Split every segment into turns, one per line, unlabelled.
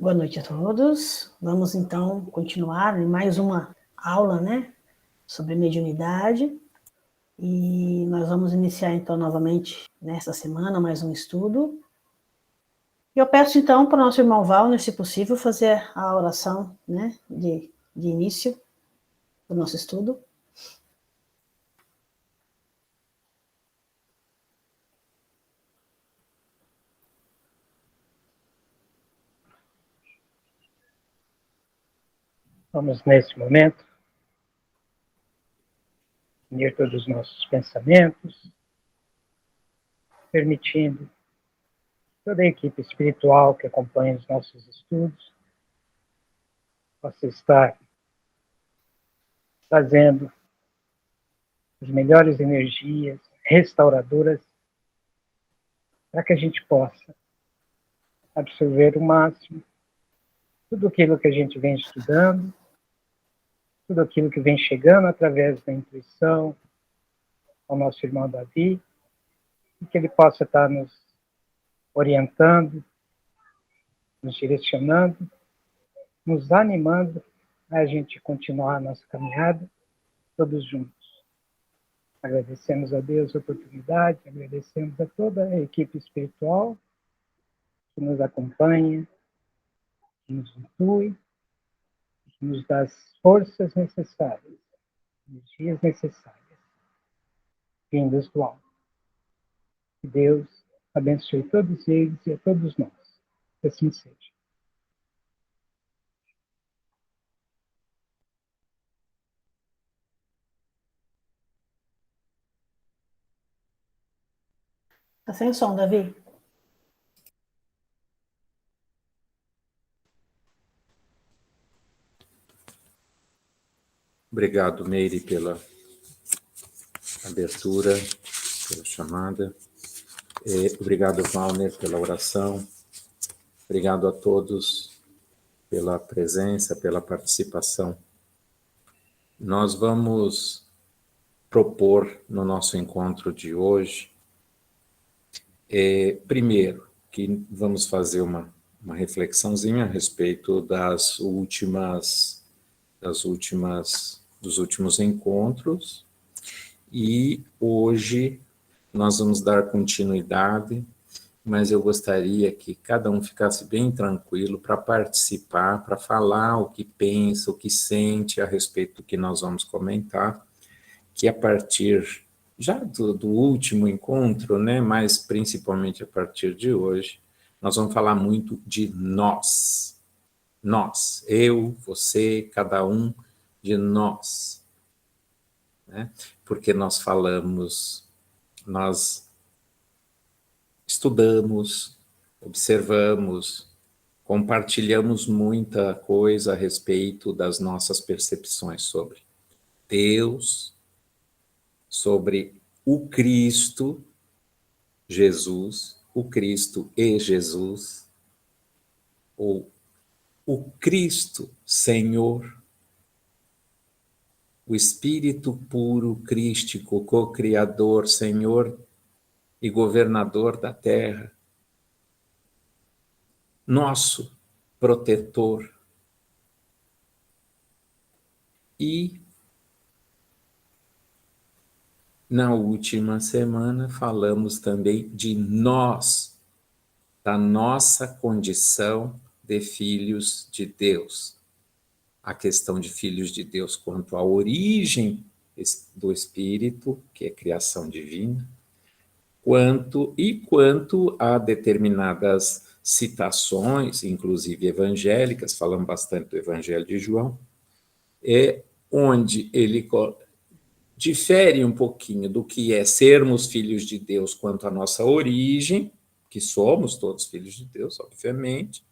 Boa noite a todos. Vamos então continuar em mais uma aula, sobre mediunidade. E nós vamos iniciar então novamente nesta semana mais um estudo. E eu peço então para o nosso irmão Valner, se possível, fazer a oração, de início do nosso estudo.
Vamos, nesse momento, unir todos os nossos pensamentos, permitindo toda a equipe espiritual que acompanha os nossos estudos possa estar trazendo as melhores energias restauradoras para que a gente possa absorver o máximo tudo aquilo que a gente vem estudando, tudo aquilo que vem chegando através da intuição ao nosso irmão Davi, e que ele possa estar nos orientando, nos direcionando, nos animando a gente continuar a nossa caminhada todos juntos. Agradecemos a Deus a oportunidade, agradecemos a toda a equipe espiritual que nos acompanha, que nos intui, que nos dá as forças necessárias, energias necessárias, vindas do alto. Que Deus abençoe todos eles e a todos nós. Que assim seja.
Está sem som, Davi?
Obrigado, Meire, pela abertura, pela chamada. Obrigado, Valner, pela oração. Obrigado a todos pela presença, pela participação. Nós vamos propor no nosso encontro de hoje, primeiro, que vamos fazer uma reflexãozinha a respeito dos últimos encontros, e hoje nós vamos dar continuidade, mas eu gostaria que cada um ficasse bem tranquilo para participar, para falar o que pensa, o que sente a respeito do que nós vamos comentar, que a partir já do último encontro, mas principalmente a partir de hoje, nós vamos falar muito de nós. Nós, eu, você, cada um de nós. Porque nós falamos, nós estudamos, observamos, compartilhamos muita coisa a respeito das nossas percepções sobre Deus, sobre o Cristo, Jesus, o Cristo e Jesus, ou o Cristo Senhor, o Espírito puro, crístico, co-criador, Senhor e governador da terra, nosso protetor. E na última semana falamos também de nós, da nossa condição de filhos de Deus. A questão de filhos de Deus quanto à origem do Espírito, que é criação divina, quanto a determinadas citações, inclusive evangélicas, falamos bastante do Evangelho de João, onde ele difere um pouquinho do que é sermos filhos de Deus quanto à nossa origem, que somos todos filhos de Deus, obviamente,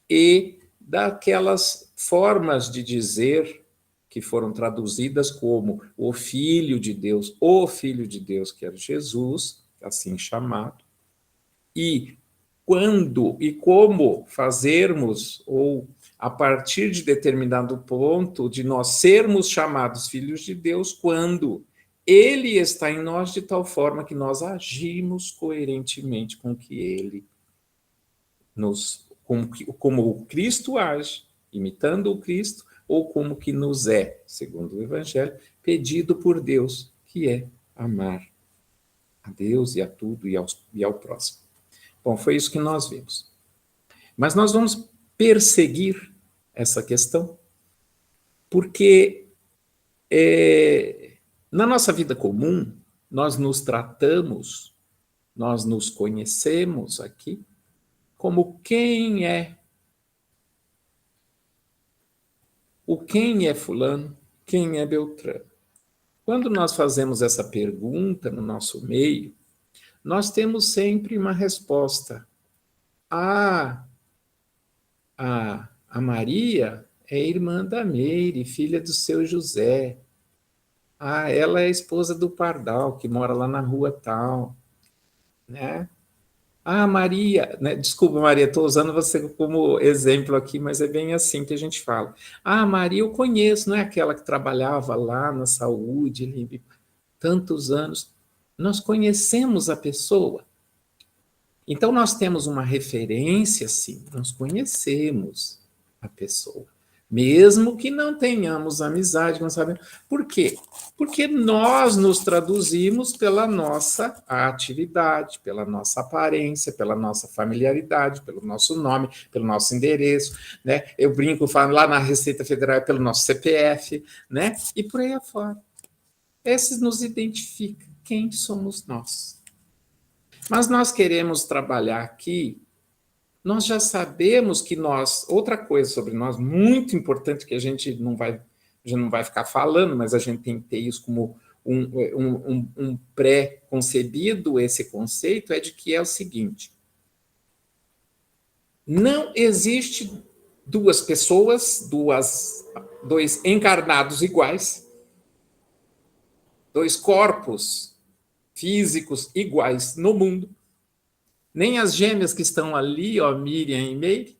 e daquelas formas de dizer que foram traduzidas como o Filho de Deus, que era Jesus, assim chamado, e quando e como fazermos, ou a partir de determinado ponto, de nós sermos chamados filhos de Deus, quando Ele está em nós de tal forma que nós agimos coerentemente com como o Cristo age, imitando o Cristo, ou como que nos é, segundo o Evangelho, pedido por Deus, que é amar a Deus e a tudo e ao próximo. Bom, foi isso que nós vimos. Mas nós vamos perseguir essa questão, porque na nossa vida comum, nós nos tratamos, nós nos conhecemos aqui como quem é. O quem é fulano, quem é Beltrano. Quando nós fazemos essa pergunta no nosso meio, nós temos sempre uma resposta. A Maria é irmã da Meire, filha do seu José. Ela é a esposa do Pardal, que mora lá na rua tal. Né? Maria, né? Desculpa, Maria, estou usando você como exemplo aqui, mas é bem assim que a gente fala. Maria eu conheço, não é aquela que trabalhava lá na saúde, tantos anos. Nós conhecemos a pessoa. Então, nós temos uma referência, sim, nós conhecemos a pessoa. Mesmo que não tenhamos amizade, não sabemos. Por quê? Porque nós nos traduzimos pela nossa atividade, pela nossa aparência, pela nossa familiaridade, pelo nosso nome, pelo nosso endereço, né? Eu brinco, falo lá na Receita Federal, pelo nosso CPF, né? E por aí afora. Esses nos identificam quem somos nós. Mas nós queremos trabalhar aqui, nós já sabemos que nós, outra coisa sobre nós, muito importante, que a gente não vai ficar falando, mas a gente tem que ter isso como um pré-concebido, esse conceito, é de que é o seguinte: não existe duas pessoas, dois encarnados iguais, dois corpos físicos iguais no mundo, nem as gêmeas que estão ali, Miriam e Meire.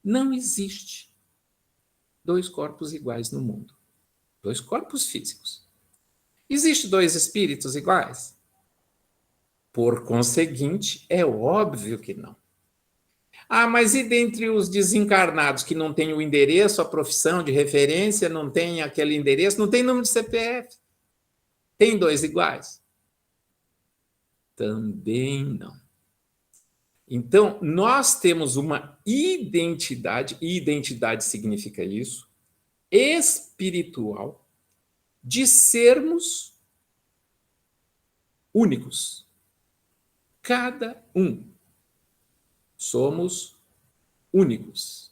Não existe dois corpos iguais no mundo. Dois corpos físicos. Existe dois espíritos iguais? Por conseguinte, é óbvio que não. Mas e dentre os desencarnados que não têm o endereço, a profissão de referência, não tem aquele endereço, não tem número de CPF? Tem dois iguais? Também não. Então, nós temos uma identidade, e identidade significa isso, espiritual, de sermos únicos. Cada um. Somos únicos.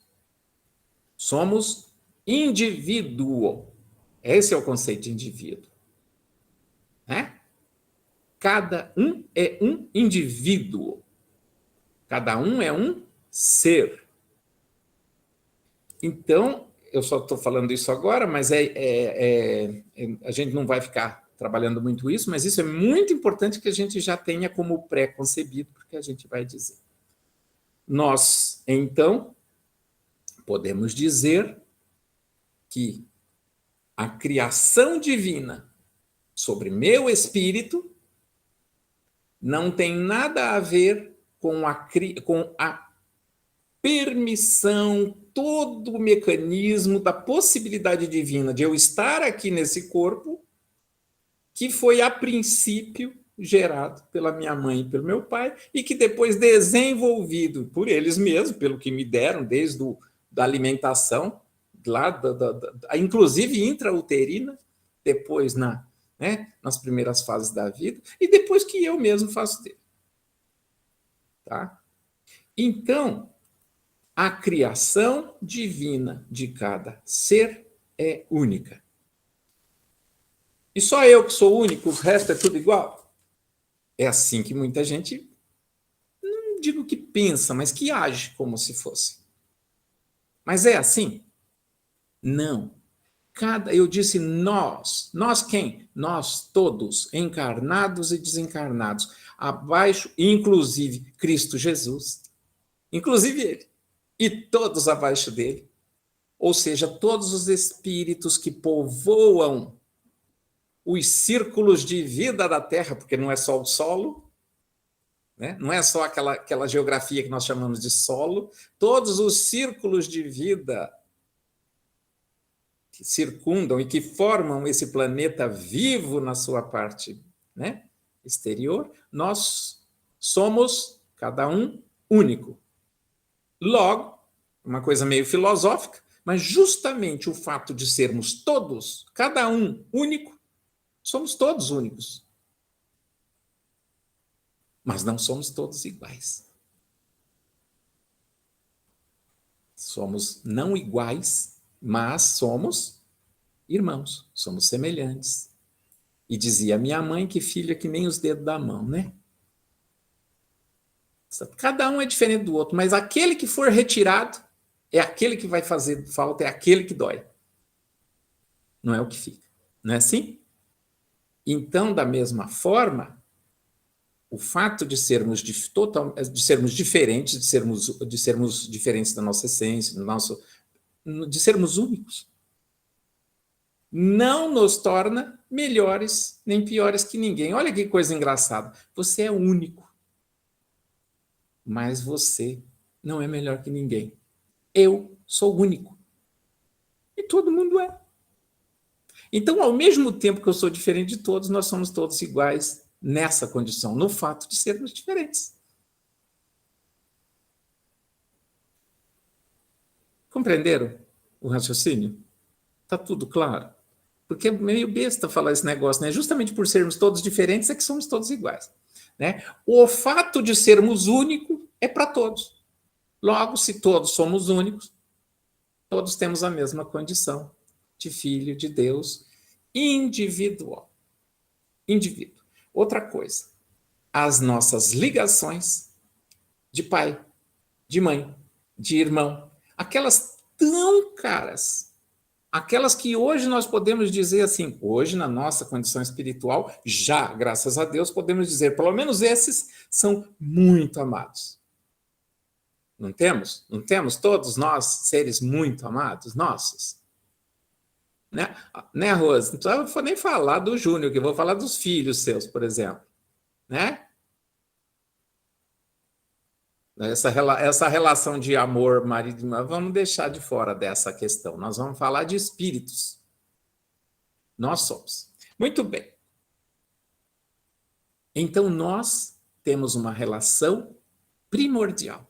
Somos indivíduo. Esse é o conceito de indivíduo. Né? Cada um é um indivíduo. Cada um é um ser. Então, eu só estou falando isso agora, mas a gente não vai ficar trabalhando muito isso, mas isso é muito importante que a gente já tenha como pré-concebido, porque a gente vai dizer. Nós, então, podemos dizer que a criação divina sobre meu espírito não tem nada a ver com a permissão, todo o mecanismo da possibilidade divina de eu estar aqui nesse corpo, que foi, a princípio, gerado pela minha mãe e pelo meu pai, e que depois desenvolvido por eles mesmos, pelo que me deram, desde da alimentação, lá, inclusive intrauterina, depois nas primeiras fases da vida, e depois que eu mesmo faço dele. Tá? Então, a criação divina de cada ser é única. E só eu que sou único, o resto é tudo igual? É assim que muita gente, não digo que pensa, mas que age como se fosse. Mas é assim? Não. Eu disse nós. Nós quem? Nós todos, encarnados e desencarnados. Abaixo, inclusive Cristo Jesus. Inclusive ele. E todos abaixo dele. Ou seja, todos os espíritos que povoam os círculos de vida da Terra, porque não é só o solo, né? Não é só aquela geografia que nós chamamos de solo, todos os círculos de vida que circundam e que formam esse planeta vivo na sua parte, né, exterior, nós somos, cada um, único. Logo, uma coisa meio filosófica, mas justamente o fato de sermos todos, cada um, único, somos todos únicos. Mas não somos todos iguais. Somos não iguais, mas somos irmãos, somos semelhantes. E dizia minha mãe que filho é que nem os dedos da mão, né? Cada um é diferente do outro, mas aquele que for retirado é aquele que vai fazer falta, é aquele que dói. Não é o que fica. Não é assim? Então, da mesma forma, o fato de sermos diferentes, de sermos diferentes da nossa essência, de sermos únicos, não nos torna melhores nem piores que ninguém. Olha que coisa engraçada. Você é único, mas você não é melhor que ninguém. Eu sou único. E todo mundo é. Então, ao mesmo tempo que eu sou diferente de todos, nós somos todos iguais nessa condição, no fato de sermos diferentes. Compreenderam o raciocínio? Está tudo claro? Porque é meio besta falar esse negócio, né? Justamente por sermos todos diferentes é que somos todos iguais, né? O fato de sermos únicos é para todos. Logo, se todos somos únicos, todos temos a mesma condição de filho de Deus individual. Indivíduo. Outra coisa, as nossas ligações de pai, de mãe, de irmão, aquelas tão caras, aquelas que hoje nós podemos dizer assim, hoje na nossa condição espiritual, já, graças a Deus, podemos dizer, pelo menos esses são muito amados. Não temos? Não temos todos nós seres muito amados, nossos? Né, Rose? Então, eu não vou nem falar do Júnior, que eu vou falar dos filhos seus, por exemplo. Né? Essa relação de amor, marido e irmã, vamos deixar de fora dessa questão. Nós vamos falar de espíritos. Nós somos. Muito bem. Então, nós temos uma relação primordial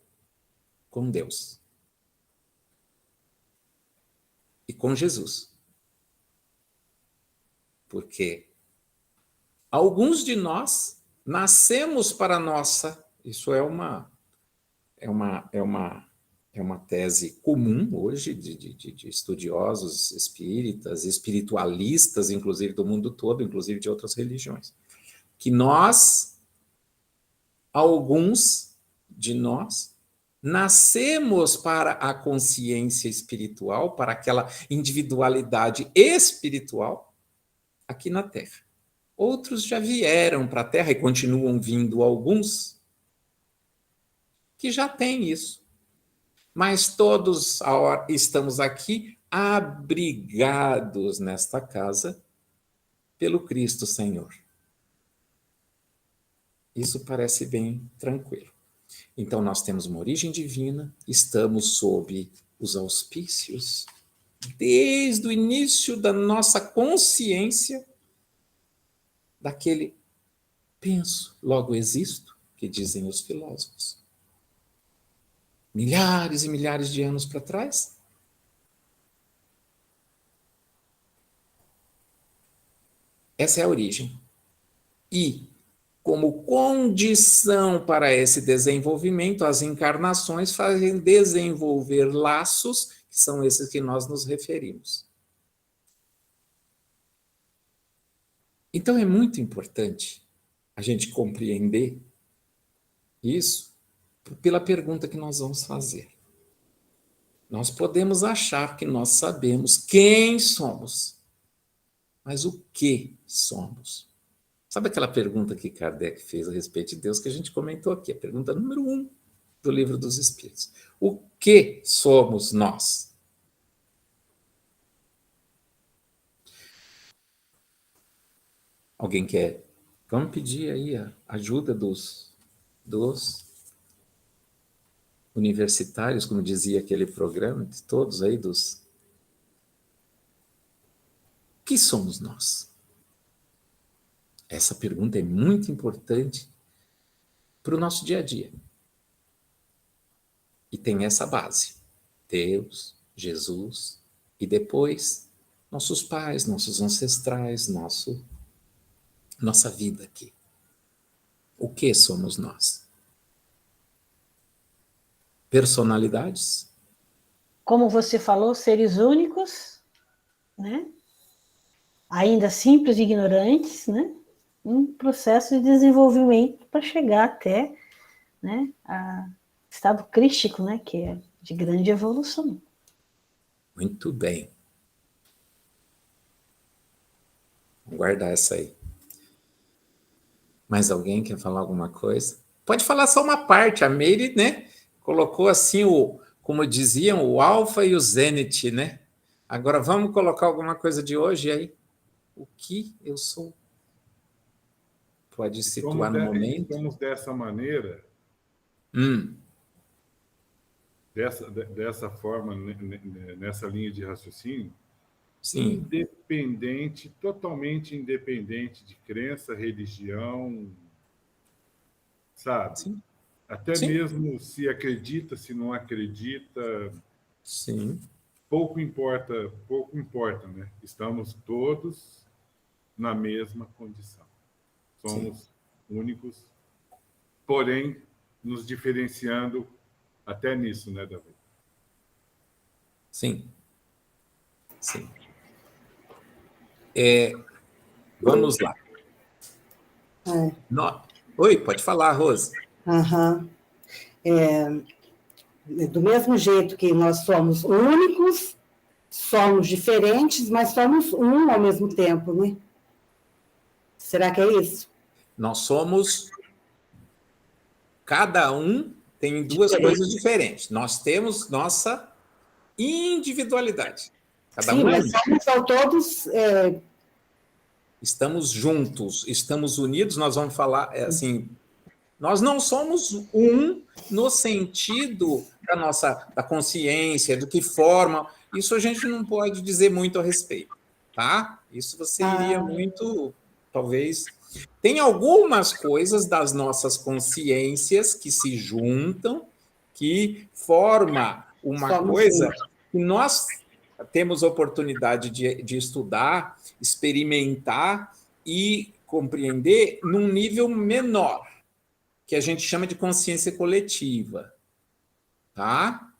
com Deus e com Jesus. Porque alguns de nós nascemos para a nossa... Isso é uma tese comum hoje de estudiosos espíritas, espiritualistas, inclusive do mundo todo, inclusive de outras religiões, que alguns de nós, nascemos para a consciência espiritual, para aquela individualidade espiritual aqui na Terra. Outros já vieram para a Terra e continuam vindo alguns que já têm isso. Mas todos estamos aqui abrigados nesta casa pelo Cristo Senhor. Isso parece bem tranquilo. Então, nós temos uma origem divina, estamos sob os auspícios, desde o início da nossa consciência, daquele penso, logo existo, que dizem os filósofos. Milhares e milhares de anos para trás. Essa é a origem. E, como condição para esse desenvolvimento, as encarnações fazem desenvolver laços, que são esses que nós nos referimos. Então, é muito importante a gente compreender isso pela pergunta que nós vamos fazer. Nós podemos achar que nós sabemos quem somos, mas o que somos? Sabe aquela pergunta que Kardec fez a respeito de Deus, que a gente comentou aqui, a pergunta número 1 do Livro dos Espíritos. O que somos nós? Alguém quer? Vamos pedir aí a ajuda dos dos universitários, como dizia aquele programa, de todos aí dos... O que somos nós? Essa pergunta é muito importante para o nosso dia a dia. E tem essa base. Deus, Jesus, e depois nossos pais, nossos ancestrais, nossa vida aqui. O que somos nós? Personalidades?
Como você falou, seres únicos, né? Ainda simples e ignorantes, né? Um processo de desenvolvimento para chegar até, né, a estado crístico, né, que é de grande evolução.
Muito bem. Vou guardar essa aí. Mais alguém quer falar alguma coisa? Pode falar só uma parte. A Meire, né, colocou assim, como diziam, o alfa e o zênite, né? Agora vamos colocar alguma coisa de hoje aí. O que eu sou? Pode situar no momento.
Somos dessa maneira, dessa forma, nessa linha de raciocínio,
Sim.
independente, totalmente independente de crença, religião, sabe?
Sim.
Até
Sim.
mesmo se acredita, se não acredita,
Sim.
pouco importa, né? Estamos todos na mesma condição. Somos únicos, porém nos diferenciando até nisso, né, Davi?
Sim. Sim. Vamos lá. Oi, pode falar, Rose.
Aham. Do mesmo jeito que nós somos únicos, somos diferentes, mas somos um ao mesmo tempo, né? Será que é isso?
Nós somos... Cada um tem duas coisas diferentes. Nós temos nossa individualidade. Cada
Sim,
um
mas somos ao todos...
Estamos juntos, estamos unidos, nós vamos falar assim... Nós não somos um no sentido da consciência, de que forma... Isso a gente não pode dizer muito a respeito, tá? Isso você iria muito, talvez... Tem algumas coisas das nossas consciências que se juntam, que forma uma coisa que nós temos oportunidade de estudar, experimentar e compreender num nível menor, que a gente chama de consciência coletiva, tá?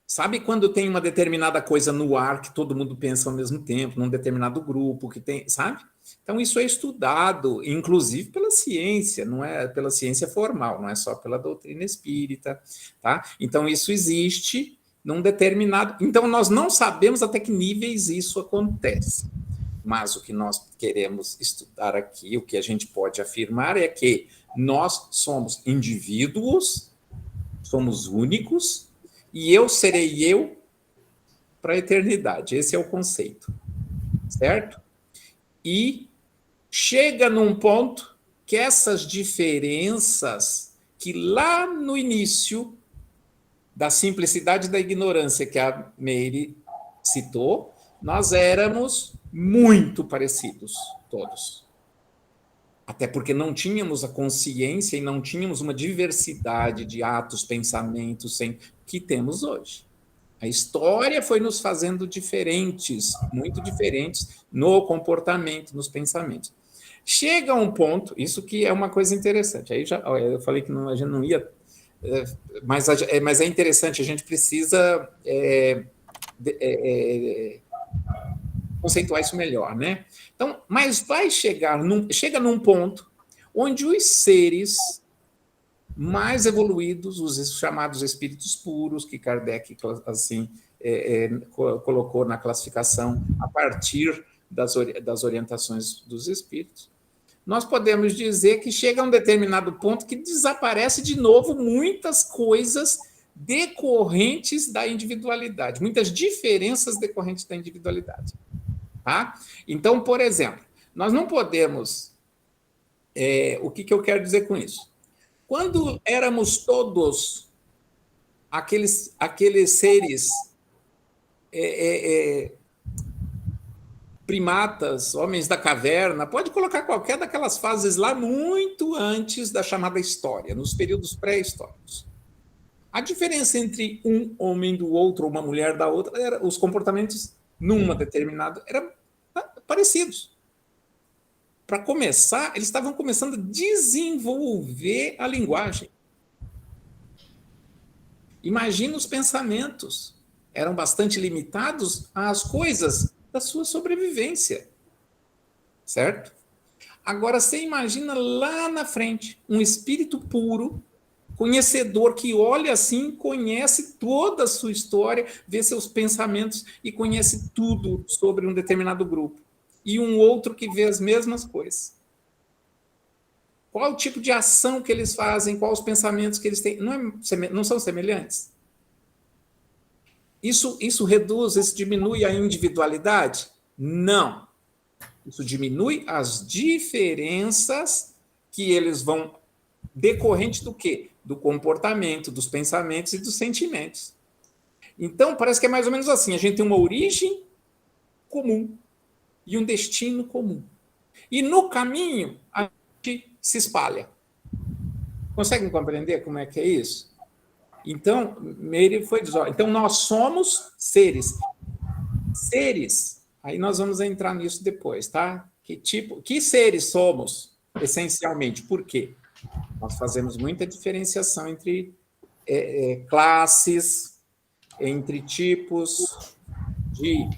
Sabe quando tem uma determinada coisa no ar que todo mundo pensa ao mesmo tempo, num determinado grupo que tem, sabe? Então isso é estudado, inclusive pela ciência, não é pela ciência formal, não é só pela doutrina espírita, tá? Então isso existe num determinado... Então nós não sabemos até que níveis isso acontece. Mas o que nós queremos estudar aqui, o que a gente pode afirmar é que nós somos indivíduos, somos únicos, e eu serei eu para a eternidade. Esse é o conceito, certo? E chega num ponto que essas diferenças, que lá no início da simplicidade e da ignorância que a Meire citou, nós éramos muito parecidos, todos. Até porque não tínhamos a consciência e não tínhamos uma diversidade de atos, pensamentos que temos hoje. A história foi nos fazendo diferentes, muito diferentes no comportamento, nos pensamentos. Chega um ponto, isso que é uma coisa interessante, aí já, eu falei que a gente não ia, mas é interessante, a gente precisa conceituar isso melhor, né? Então, mas chega num ponto onde os seres mais evoluídos, os chamados espíritos puros, que Kardec assim colocou na classificação a partir das orientações dos espíritos, nós podemos dizer que chega a um determinado ponto que desaparece de novo muitas coisas decorrentes da individualidade, muitas diferenças decorrentes da individualidade. Tá? Então, por exemplo, nós não podemos... o que eu quero dizer com isso? Quando éramos todos aqueles seres primatas, homens da caverna, pode colocar qualquer daquelas fases lá muito antes da chamada história, nos períodos pré-históricos. A diferença entre um homem do outro, uma mulher da outra, era os comportamentos numa determinada eram parecidos. Para começar, eles estavam começando a desenvolver a linguagem. Imagina os pensamentos. Eram bastante limitados às coisas da sua sobrevivência. Certo? Agora, você imagina lá na frente um espírito puro, conhecedor, que olha assim, conhece toda a sua história, vê seus pensamentos e conhece tudo sobre um determinado grupo. E um outro que vê as mesmas coisas. Qual o tipo de ação que eles fazem, quais os pensamentos que eles têm? Não são semelhantes? Isso reduz, isso diminui a individualidade? Não. Isso diminui as diferenças que eles vão decorrente do quê? Do comportamento, dos pensamentos e dos sentimentos. Então, parece que é mais ou menos assim. A gente tem uma origem comum e um destino comum. E no caminho, a gente se espalha. Conseguem compreender como é que é isso? Então, Meire foi dizer, então nós somos seres. Seres, aí nós vamos entrar nisso depois, tá? Que seres somos, essencialmente? Por quê? Nós fazemos muita diferenciação entre classes, entre tipos de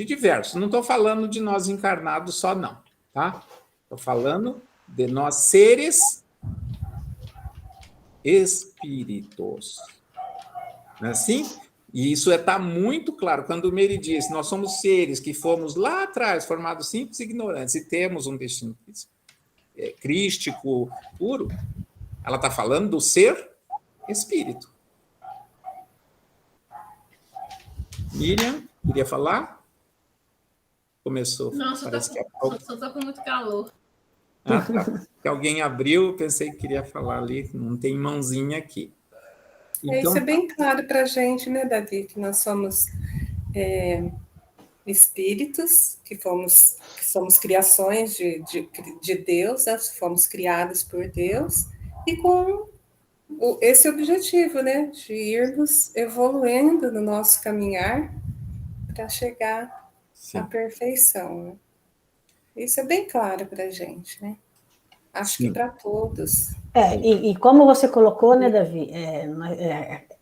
diversos. Não estou falando de nós encarnados só, não, tá? Estou falando de nós seres espíritos. Não é assim? E isso está muito claro. Quando o Meire diz, nós somos seres que fomos lá atrás, formados simples e ignorantes, e temos um destino crístico, puro, ela está falando do ser espírito. Miriam, queria falar? Começou.
Não, só estou com muito calor.
Ah, tá. Que alguém abriu, pensei que queria falar ali, não tem mãozinha aqui.
Então, isso é bem claro para a gente, né, Davi, que nós somos espíritos, que somos criações de Deus, né, fomos criados por Deus, e com esse objetivo, né, de irmos evoluindo no nosso caminhar para chegar à perfeição. Né? Isso é bem claro para a gente, né? Acho que para todos.
E como você colocou, né, Davi,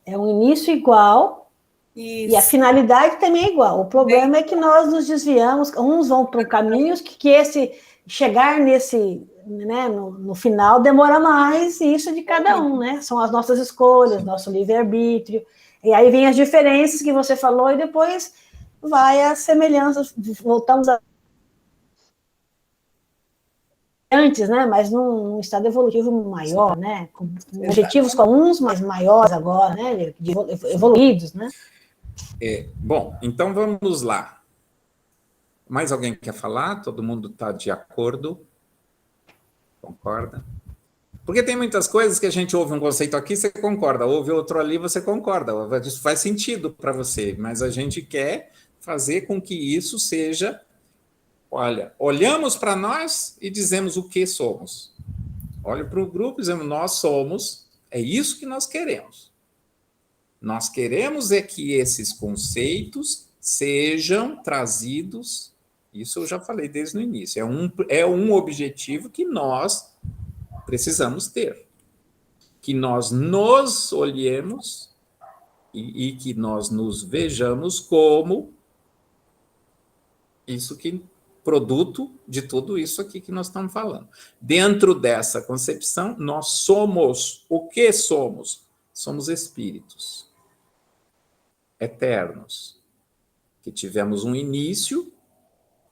é um início igual. Isso. E a finalidade também é igual. O problema é que nós nos desviamos, uns vão para caminhos que esse chegar nesse, né, no final demora mais, e isso é de cada um, né? São as nossas escolhas, nosso livre-arbítrio. E aí vem as diferenças que você falou, e depois vai as semelhanças, voltamos a antes, né? Mas num estado evolutivo maior, né? Com objetivos comuns, mas maiores agora, né? Evoluídos, né?
Bom, então vamos lá. Mais alguém quer falar? Todo mundo está de acordo? Concorda? Porque tem muitas coisas que a gente ouve um conceito aqui, você concorda, ouve outro ali, você concorda. Isso faz sentido para você, mas a gente quer fazer com que isso seja... Olha, olhamos para nós e dizemos o que somos. Olha para o grupo e dizemos, nós somos, é isso que nós queremos. Nós queremos é que esses conceitos sejam trazidos, isso eu já falei desde o início, é um objetivo que nós precisamos ter. Que nós nos olhemos e que nós nos vejamos como isso que... produto de tudo isso aqui que nós estamos falando. Dentro dessa concepção, nós somos, o que somos? Somos espíritos eternos, que tivemos um início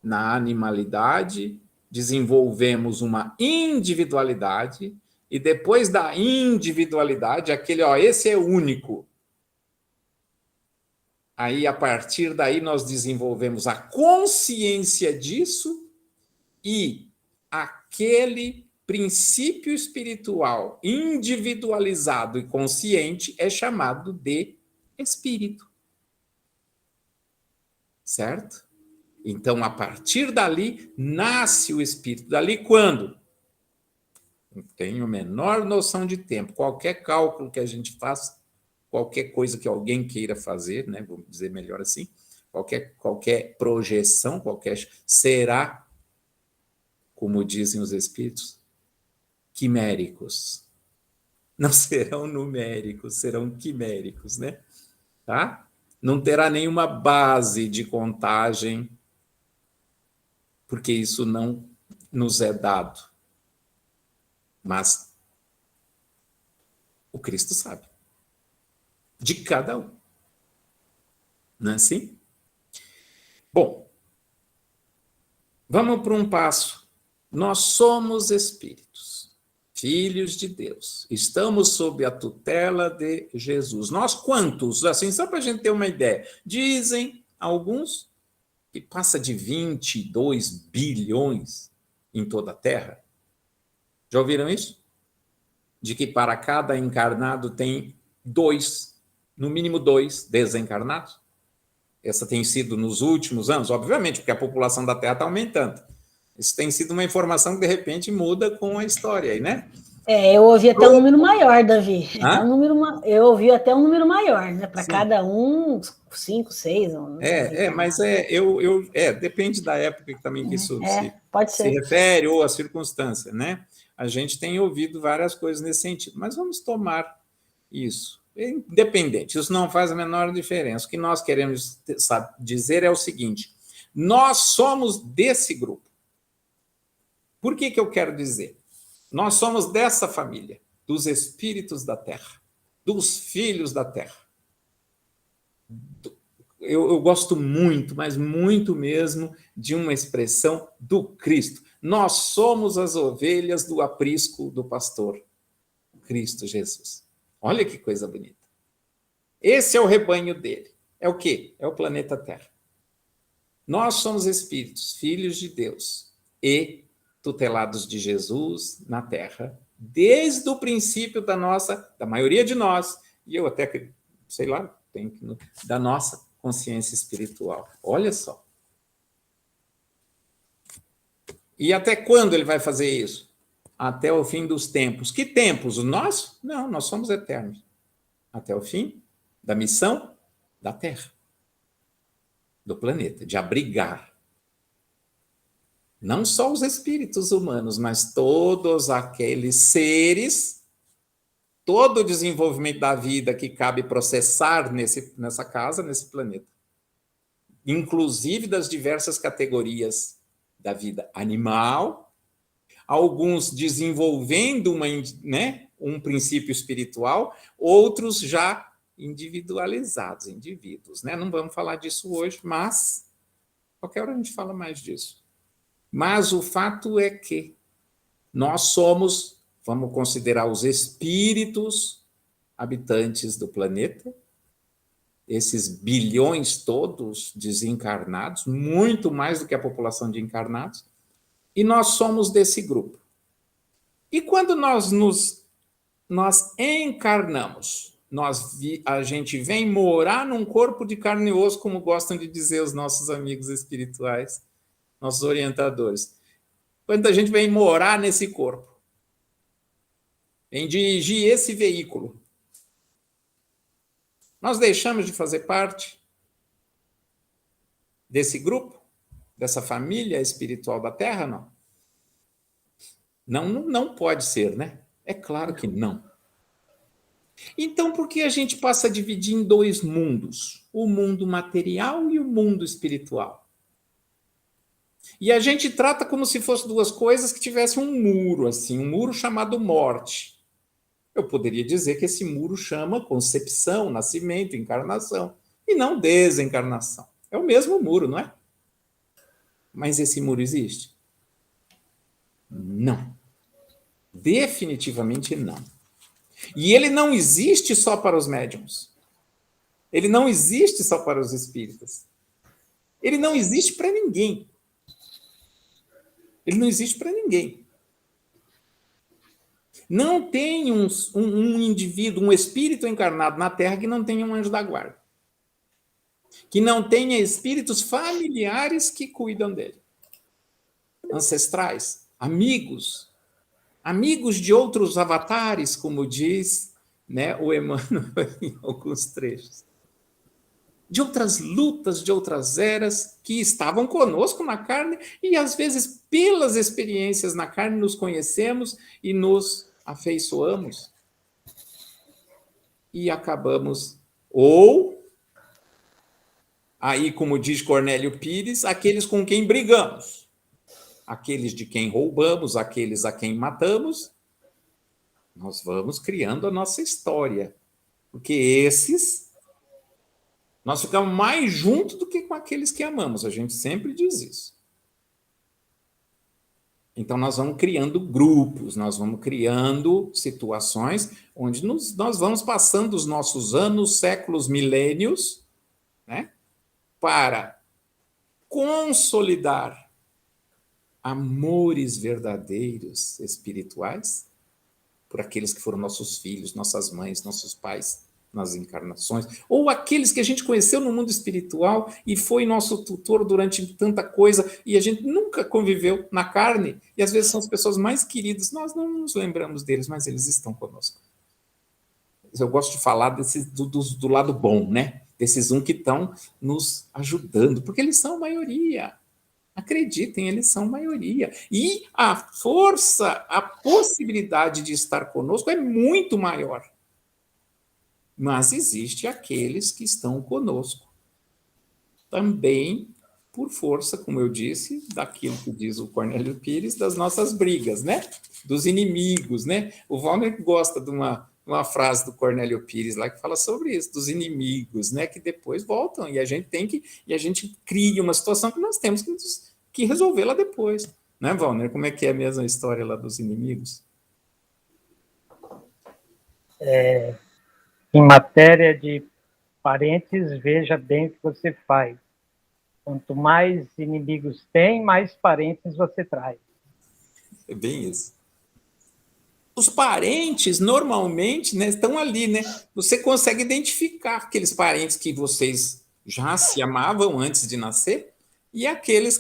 na animalidade, desenvolvemos uma individualidade, e depois da individualidade, esse é único. Aí, a partir daí, nós desenvolvemos a consciência disso e aquele princípio espiritual individualizado e consciente é chamado de espírito. Certo? Então, a partir dali, nasce o espírito. Dali quando? Não tenho a menor noção de tempo. Qualquer cálculo que a gente faça, qualquer coisa que alguém queira fazer, né, vamos dizer melhor assim, qualquer projeção, será, como dizem os espíritos, quiméricos. Não serão numéricos, serão quiméricos, né? Tá? Não terá nenhuma base de contagem, porque isso não nos é dado. Mas o Cristo sabe. De cada um. Não é assim? Bom, vamos para um passo. Nós somos espíritos, filhos de Deus. Estamos sob a tutela de Jesus. Nós quantos? Assim, só para a gente ter uma ideia. Dizem alguns que passa de 22 bilhões em toda a Terra. Já ouviram isso? De que para cada encarnado tem no mínimo dois desencarnados? Essa tem sido nos últimos anos, obviamente, porque a população da Terra está aumentando. Isso tem sido uma informação que, de repente, muda com a história aí, né?
Eu ouvi até um número maior, Davi. Eu ouvi até um número maior, né? Para cada um, 5, 6.
Mas depende da época também que isso
pode
se
ser.
refere, ou a circunstância, né? A gente tem ouvido várias coisas nesse sentido, mas vamos tomar isso. Independente, isso não faz a menor diferença. O que nós queremos dizer é o seguinte: nós somos desse grupo. Por que eu quero dizer? Nós somos dessa família, dos espíritos da Terra, dos filhos da Terra. Eu gosto muito, mas muito mesmo, de uma expressão do Cristo. Nós somos as ovelhas do aprisco do pastor, Cristo Jesus. Olha que coisa bonita. Esse é o rebanho dele. É o quê? É o planeta Terra. Nós somos espíritos, filhos de Deus e tutelados de Jesus na Terra, desde o princípio da maioria de nós, e eu até, sei lá, da nossa consciência espiritual. Olha só. E até quando ele vai fazer isso? Até o fim dos tempos. Que tempos? O nosso? Não, nós somos eternos. Até o fim da missão da Terra, do planeta, de abrigar não só os espíritos humanos, mas todos aqueles seres, todo o desenvolvimento da vida que cabe processar nessa casa, nesse planeta, inclusive das diversas categorias da vida animal, alguns desenvolvendo um princípio espiritual, outros já individualizados, indivíduos. Né? Não vamos falar disso hoje, mas qualquer hora a gente fala mais disso. Mas o fato é que nós somos, vamos considerar os espíritos habitantes do planeta, esses bilhões todos desencarnados, muito mais do que a população de encarnados, e nós somos desse grupo. E quando nós encarnamos, a gente vem morar num corpo de carne e osso, como gostam de dizer os nossos amigos espirituais, nossos orientadores. Quando a gente vem morar nesse corpo, vem dirigir esse veículo, nós deixamos de fazer parte desse grupo, dessa família espiritual da Terra, não? Não pode ser, né? É claro que não. Então, por que a gente passa a dividir em dois mundos? O mundo material e o mundo espiritual. E a gente trata como se fossem duas coisas que tivessem um muro, assim, um muro chamado morte. Eu poderia dizer que esse muro chama concepção, nascimento, encarnação, e não desencarnação. É o mesmo muro, não é? Mas esse muro existe? Não. Definitivamente não. E ele não existe só para os médiuns. Ele não existe só para os espíritas. Ele não existe para ninguém. Ele não existe para ninguém. Não tem um indivíduo, um espírito encarnado na Terra que não tenha um anjo da guarda. Que não tenha espíritos familiares que cuidam dele. Ancestrais, amigos de outros avatares, como diz, né, o Emmanuel em alguns trechos. De outras lutas, de outras eras, que estavam conosco na carne, e às vezes, pelas experiências na carne, nos conhecemos e nos afeiçoamos. E acabamos, ou, aí, como diz Cornélio Pires, aqueles com quem brigamos, aqueles de quem roubamos, aqueles a quem matamos, nós vamos criando a nossa história. Porque esses, nós ficamos mais juntos do que com aqueles que amamos. A gente sempre diz isso. Então, nós vamos criando grupos, nós vamos criando situações onde nós vamos passando os nossos anos, séculos, milênios, né, para consolidar amores verdadeiros espirituais por aqueles que foram nossos filhos, nossas mães, nossos pais nas encarnações, ou aqueles que a gente conheceu no mundo espiritual e foi nosso tutor durante tanta coisa e a gente nunca conviveu na carne, e às vezes são as pessoas mais queridas, nós não nos lembramos deles, mas eles estão conosco. Eu gosto de falar do lado bom, né? Desses que estão nos ajudando, porque eles são a maioria. Acreditem, eles são maioria. E a força, a possibilidade de estar conosco é muito maior. Mas existe aqueles que estão conosco. Também por força, como eu disse, daquilo que diz o Cornélio Pires, das nossas brigas, né? Dos inimigos, né? O Wallner gosta de uma frase do Cornélio Pires lá que fala sobre isso, dos inimigos, né? Que depois voltam e a gente cria uma situação que nós temos que resolvê-la depois. Né, Wallner? Como é que é a mesma história lá dos inimigos?
Em matéria de parentes, veja bem o que você faz. Quanto mais inimigos tem, mais parentes você traz.
É bem isso. Os parentes, normalmente, né, estão ali, né? Você consegue identificar aqueles parentes que vocês já se amavam antes de nascer e aqueles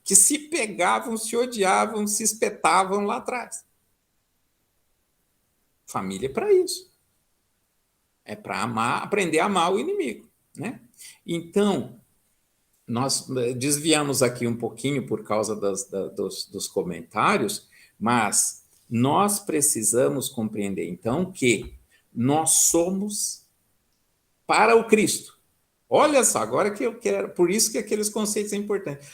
que se pegavam, se odiavam, se espetavam lá atrás. Família é para isso. É para aprender a amar o inimigo, né? Então, nós desviamos aqui um pouquinho por causa dos comentários, mas nós precisamos compreender, então, que nós somos para o Cristo. Olha só, agora que eu quero, por isso que aqueles conceitos são importantes.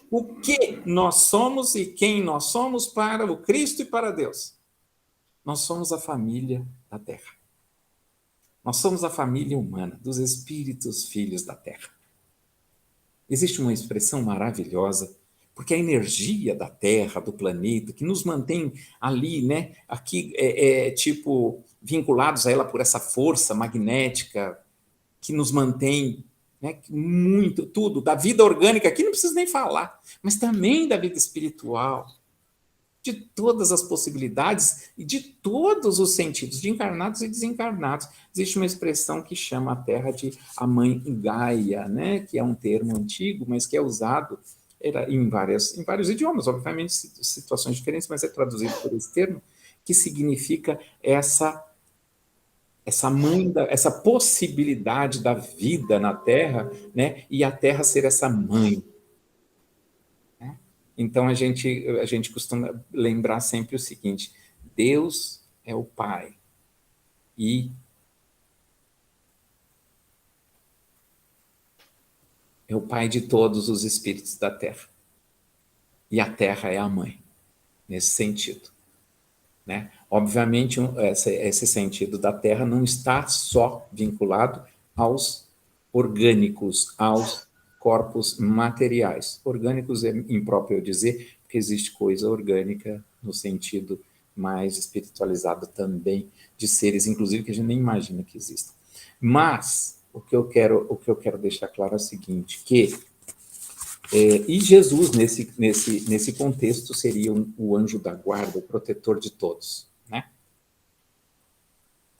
O que nós somos e quem nós somos para o Cristo e para Deus? Nós somos a família da Terra. Nós somos a família humana, dos espíritos filhos da Terra. Existe uma expressão maravilhosa, porque a energia da Terra, do planeta, que nos mantém ali, né, aqui, tipo, vinculados a ela por essa força magnética, que nos mantém, né, muito, tudo, da vida orgânica, aqui não preciso nem falar, mas também da vida espiritual, de todas as possibilidades e de todos os sentidos, de encarnados e desencarnados. Existe uma expressão que chama a Terra de a Mãe Gaia, né? Que é um termo antigo, mas que é usado em vários idiomas, obviamente situações diferentes, mas é traduzido por esse termo, que significa essa mãe, essa possibilidade da vida na Terra, né? E a Terra ser essa mãe. Então, a gente costuma lembrar sempre o seguinte: Deus é o Pai e é o Pai de todos os espíritos da Terra. E a Terra é a Mãe, nesse sentido. Né? Obviamente, esse sentido da Terra não está só vinculado aos orgânicos, aos corpos materiais. Orgânicos é impróprio eu dizer, porque existe coisa orgânica no sentido mais espiritualizado também, de seres, inclusive, que a gente nem imagina que existam. Mas o que eu quero deixar claro é o seguinte, que e Jesus, nesse contexto, seria o anjo da guarda, o protetor de todos. Né?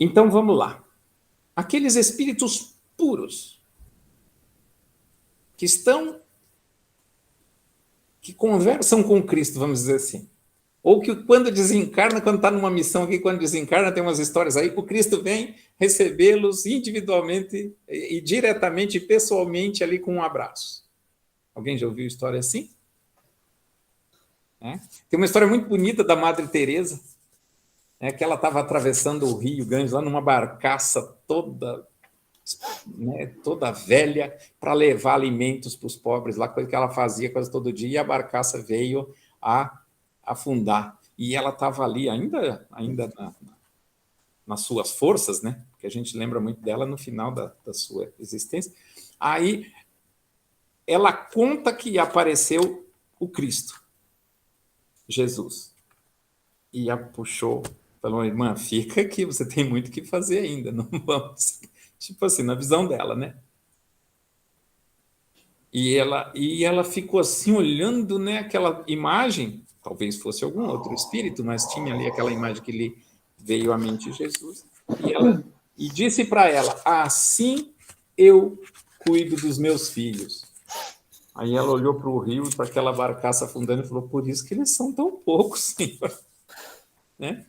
Então, vamos lá. Aqueles espíritos puros que conversam com Cristo, vamos dizer assim, ou que quando desencarna, quando está numa missão aqui, quando desencarna, tem umas histórias aí, o Cristo vem recebê-los individualmente e diretamente, pessoalmente, ali com um abraço. Alguém já ouviu história assim? Tem uma história muito bonita da Madre Teresa, que ela estava atravessando o Rio Ganges, lá numa barcaça toda velha, para levar alimentos para os pobres, lá, coisa que ela fazia quase todo dia, e a barcaça veio a afundar. E ela estava ali ainda nas suas forças, né? Porque a gente lembra muito dela no final da sua existência. Aí ela conta que apareceu o Cristo, Jesus. E a puxou, falou, irmã, fica aqui, você tem muito o que fazer ainda, não vamos... Tipo assim, na visão dela, né? E ela ficou assim, olhando, né, aquela imagem, talvez fosse algum outro espírito, mas tinha ali aquela imagem que lhe veio à mente Jesus, e disse para ela, assim eu cuido dos meus filhos. Aí ela olhou para o rio, para aquela barcaça afundando, e falou, por isso que eles são tão poucos, Senhor. Né?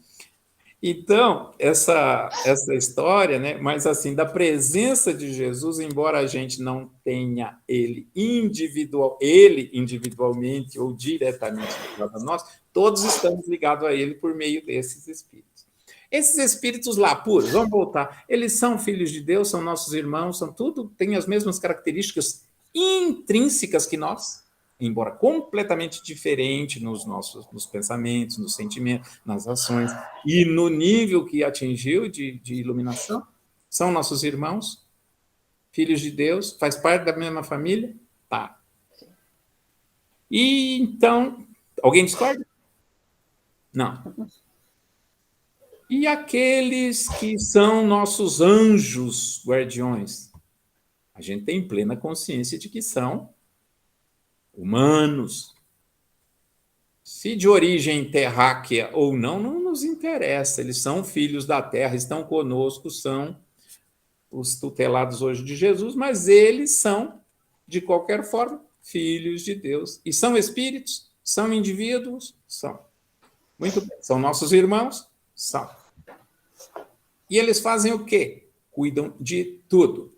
Então, essa história, né, mas assim, da presença de Jesus, embora a gente não tenha ele individualmente ou diretamente ligado a nós, todos estamos ligados a ele por meio desses espíritos. Esses espíritos lá, puros, vamos voltar, eles são filhos de Deus, são nossos irmãos, são tudo, têm as mesmas características intrínsecas que nós, embora completamente diferente nos pensamentos, nos sentimentos, nas ações, e no nível que atingiu de iluminação, são nossos irmãos, filhos de Deus, faz parte da mesma família? Tá. E então, alguém discorda? Não. E aqueles que são nossos anjos guardiões? A gente tem plena consciência de que são humanos. Se de origem terráquea ou não, não nos interessa. Eles são filhos da terra, estão conosco, são os tutelados hoje de Jesus, mas eles são, de qualquer forma, filhos de Deus. E são espíritos? São indivíduos? São. Muito bem. São nossos irmãos? São. E eles fazem o quê? Cuidam de tudo.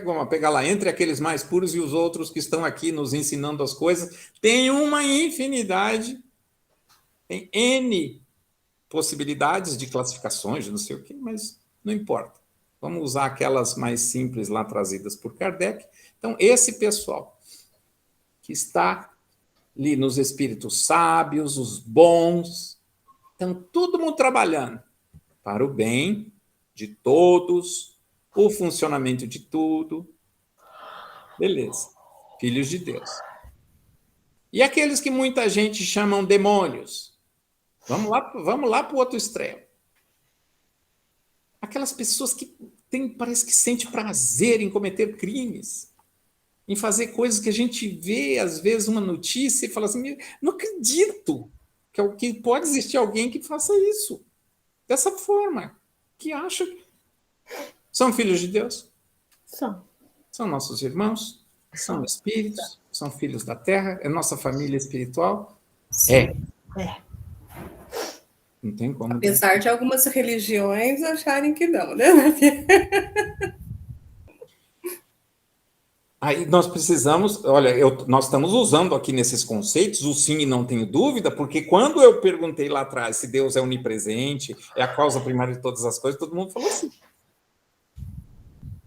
Vamos pegar lá, entre aqueles mais puros e os outros que estão aqui nos ensinando as coisas, tem uma infinidade, tem N possibilidades de classificações, de não sei o quê, mas não importa. Vamos usar aquelas mais simples lá trazidas por Kardec. Então, esse pessoal que está ali nos espíritos sábios, os bons, estão todo mundo trabalhando para o bem de todos, o funcionamento de tudo. Beleza. Filhos de Deus. E aqueles que muita gente chamam demônios? Vamos lá para o outro extremo. Aquelas pessoas que parece que sente prazer em cometer crimes, em fazer coisas que a gente vê, às vezes, uma notícia e fala assim, não acredito que pode existir alguém que faça isso, dessa forma, que acha que são filhos de Deus?
São.
São nossos irmãos? São espíritos? São filhos da terra? É nossa família espiritual?
Sim.
É.
Não tem como.
Apesar de algumas religiões acharem que não, né?
Aí nós precisamos, olha, nós estamos usando aqui nesses conceitos o sim e não tenho dúvida, porque quando eu perguntei lá atrás se Deus é onipresente, é a causa primária de todas as coisas, todo mundo falou sim.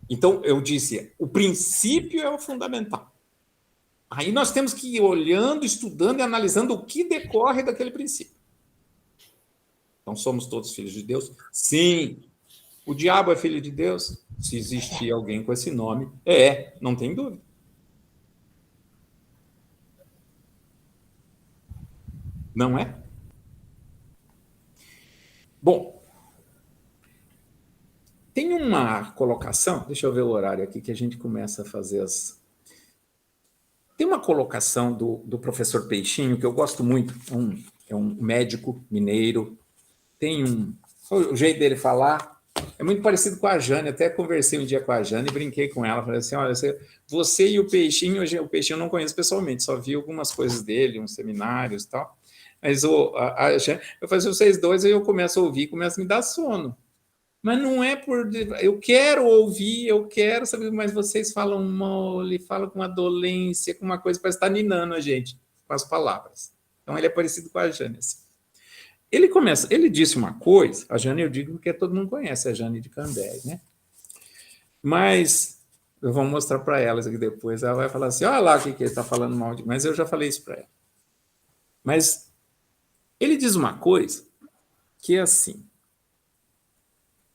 Então, eu disse, o princípio é o fundamental. Aí nós temos que ir olhando, estudando e analisando o que decorre daquele princípio. Então, somos todos filhos de Deus? Sim. O diabo é filho de Deus? Se existir alguém com esse nome, não tem dúvida. Não é? Bom, tem uma colocação, deixa eu ver o horário aqui que a gente começa a fazer as... Tem uma colocação do professor Peixinho, que eu gosto muito, é um médico mineiro, tem O jeito dele falar é muito parecido com a Jane. Até conversei um dia com a Jane e brinquei com ela. Falei assim, olha, você e o Peixinho, o Peixinho eu não conheço pessoalmente, só vi algumas coisas dele, uns seminários e tal. Mas a Jane, eu falei, vocês dois, aí eu começo a ouvir, começa a me dar sono. Mas não é por... Eu quero ouvir, eu quero saber, mas vocês falam mole, falam com uma dolência, com uma coisa, parece estar ninando a gente com as palavras. Então, ele é parecido com a Jane, assim. Ele disse uma coisa, a Jane eu digo porque todo mundo conhece a Jane de Cambé, né? Mas eu vou mostrar para elas aqui depois, ela vai falar assim, olha lá o que ele está falando mal de mim, mas eu já falei isso para ela. Mas ele diz uma coisa que é assim,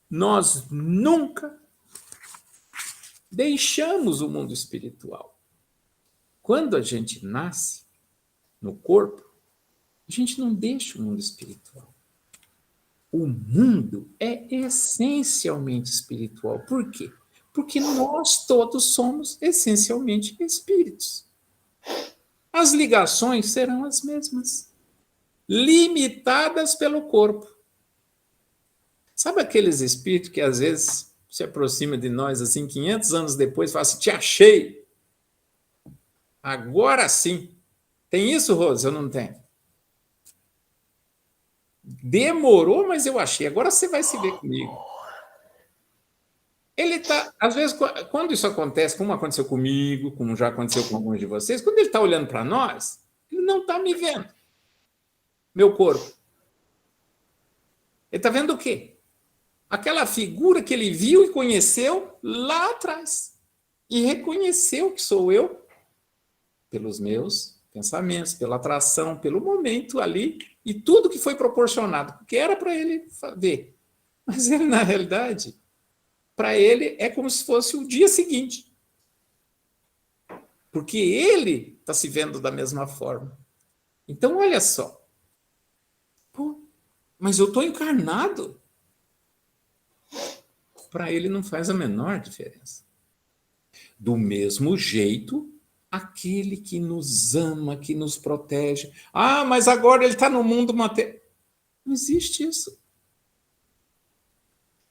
nós nunca deixamos o mundo espiritual. Quando a gente nasce no corpo, a gente não deixa o mundo espiritual. O mundo é essencialmente espiritual. Por quê? Porque nós todos somos essencialmente espíritos. As ligações serão as mesmas, limitadas pelo corpo. Sabe aqueles espíritos que às vezes se aproximam de nós assim, 500 anos depois, falam assim, te achei. Agora sim. Tem isso, Rose? Eu não tenho. Demorou, mas eu achei. Agora você vai se ver comigo. Ele está, às vezes, quando isso acontece, como aconteceu comigo, como já aconteceu com alguns de vocês, quando ele está olhando para nós, ele não está me vendo. Meu corpo. Ele está vendo o quê? Aquela figura que ele viu e conheceu lá atrás. E reconheceu que sou eu pelos meus pensamentos, pela atração, pelo momento ali e tudo que foi proporcionado, porque era para ele ver. Mas ele, na realidade, para ele é como se fosse o dia seguinte. Porque ele está se vendo da mesma forma. Então, olha só. Pô, mas eu estou encarnado. Para ele não faz a menor diferença. Do mesmo jeito, aquele que nos ama, que nos protege. Ah, mas agora ele está no mundo material. Não existe isso.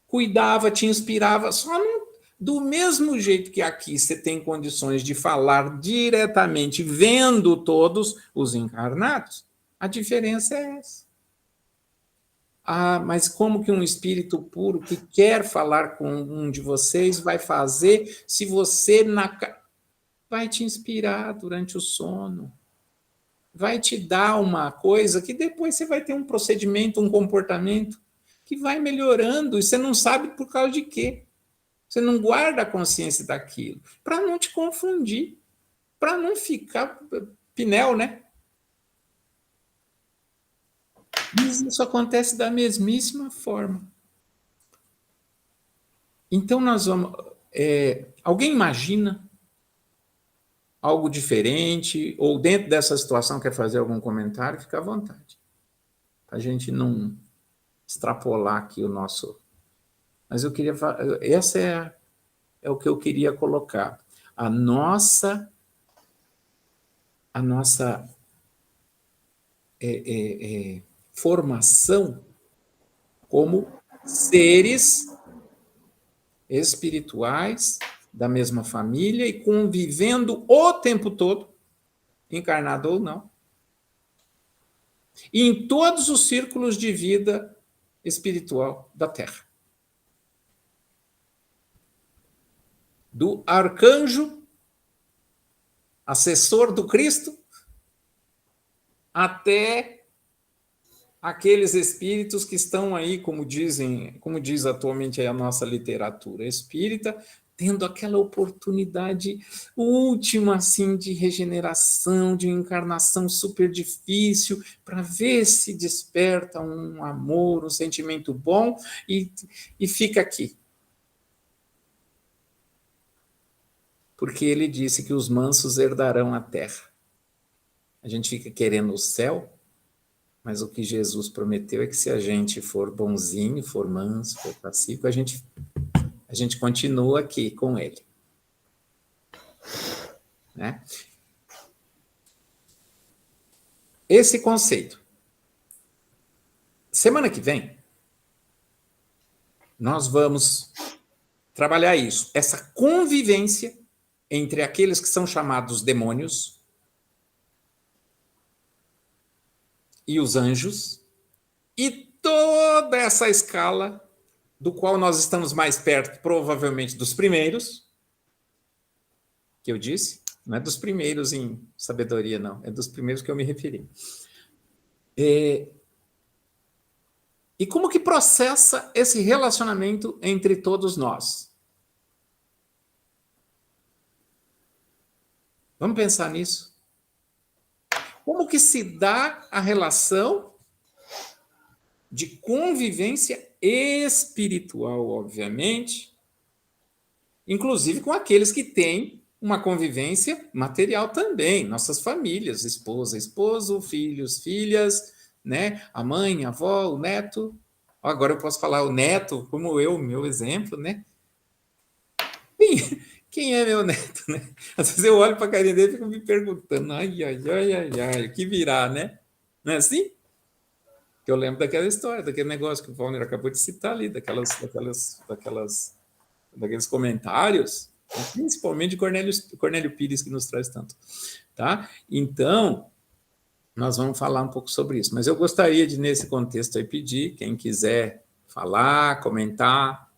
Cuidava, te inspirava, só não... Do mesmo jeito que aqui você tem condições de falar diretamente, vendo todos os encarnados, a diferença é essa. Ah, mas como que um espírito puro que quer falar com um de vocês vai fazer se você vai te inspirar durante o sono? Vai te dar uma coisa que depois você vai ter um procedimento, um comportamento que vai melhorando e você não sabe por causa de quê. Você não guarda a consciência daquilo, para não te confundir, para não ficar pinel, né? Mas isso acontece da mesmíssima forma. Então, nós vamos... alguém imagina algo diferente, ou dentro dessa situação quer fazer algum comentário, fica à vontade. A gente não extrapolar aqui o nosso... Mas eu queria... Essa é o que eu queria colocar. A nossa formação como seres espirituais da mesma família e convivendo o tempo todo, encarnado ou não, em todos os círculos de vida espiritual da Terra. Do arcanjo, assessor do Cristo, até aqueles espíritos que estão aí, como diz atualmente a nossa literatura espírita, tendo aquela oportunidade última assim de regeneração, de encarnação super difícil, para ver se desperta um amor, um sentimento bom e fica aqui. Porque ele disse que os mansos herdarão a terra. A gente fica querendo o céu, mas o que Jesus prometeu é que se a gente for bonzinho, for manso, for pacífico, a gente continua aqui com ele. Né? Esse conceito. Semana que vem, nós vamos trabalhar isso, essa convivência entre aqueles que são chamados demônios e os anjos, e toda essa escala do qual nós estamos mais perto, provavelmente, dos primeiros, que eu disse, não é dos primeiros em sabedoria, não, é dos primeiros que eu me referi. E como que processa esse relacionamento entre todos nós? Vamos pensar nisso. Como que se dá a relação de convivência espiritual, obviamente, inclusive com aqueles que têm uma convivência material também, nossas famílias, esposa, esposo, filhos, filhas, né? A mãe, a avó, o neto. Agora eu posso falar o neto, como eu, meu exemplo, né? Quem é meu neto, né? Às vezes eu olho para a carinha dele e fico me perguntando, o que virá, né? Não é assim? Que eu lembro daquela história, daquele negócio que o Valner acabou de citar ali, daqueles comentários, principalmente de Cornélio Pires, que nos traz tanto. Tá? Então, nós vamos falar um pouco sobre isso. Mas eu gostaria de, nesse contexto, aí, pedir, quem quiser falar, comentar,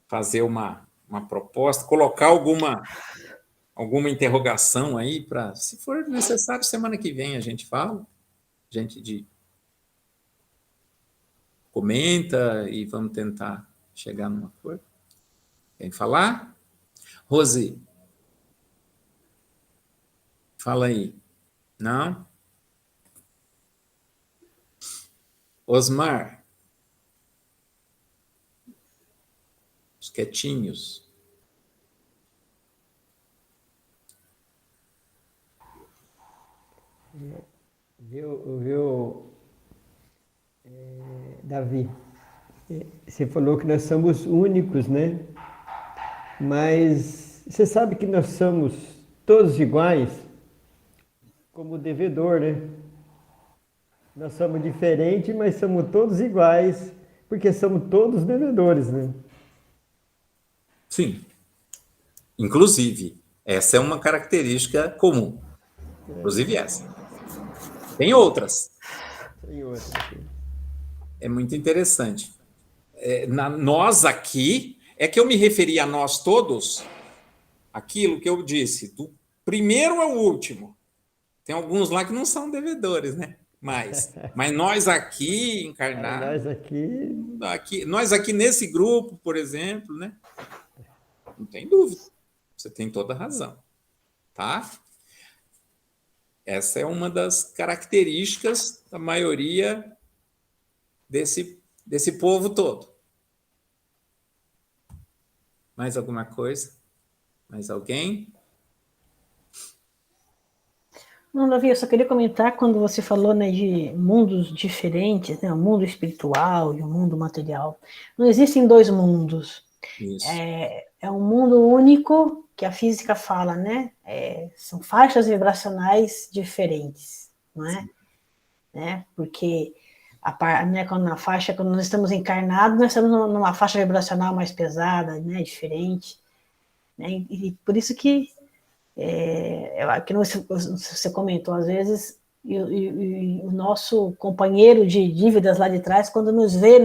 fazer uma proposta, colocar alguma interrogação aí, para, se for necessário, semana que vem a gente fala, comenta e vamos tentar chegar numa coisa. Quem falar? Rose, fala aí. Não? Osmar? Os quietinhos.
Viu, Davi? Você falou que nós somos únicos, né? Mas você sabe que nós somos todos iguais, como devedor, né? Nós somos diferentes, mas somos todos iguais, porque somos todos devedores, né?
Sim. Inclusive, essa é uma característica comum. Inclusive essa. Tem outras.
Tem outras.
É muito interessante. Nós aqui, é que eu me referi a nós todos, aquilo que eu disse, do primeiro ao último. Tem alguns lá que não são devedores, né? Mas nós aqui, encarnados, nós aqui nesse grupo, por exemplo, né? Não tem dúvida. Você tem toda a razão. Tá? Essa é uma das características da maioria desse povo todo. Mais alguma coisa? Mais alguém?
Não, Davi, eu só queria comentar quando você falou, né, de mundos diferentes, né, o mundo espiritual e o mundo material. Não existem dois mundos.
Isso.
É um mundo único que a física fala, né? São faixas vibracionais diferentes, não é? Né? Porque quando nós estamos encarnados, nós estamos numa faixa vibracional mais pesada, né? Diferente. Né? E por isso que você comentou, às vezes, e o nosso companheiro de dívidas lá de trás, quando nos vê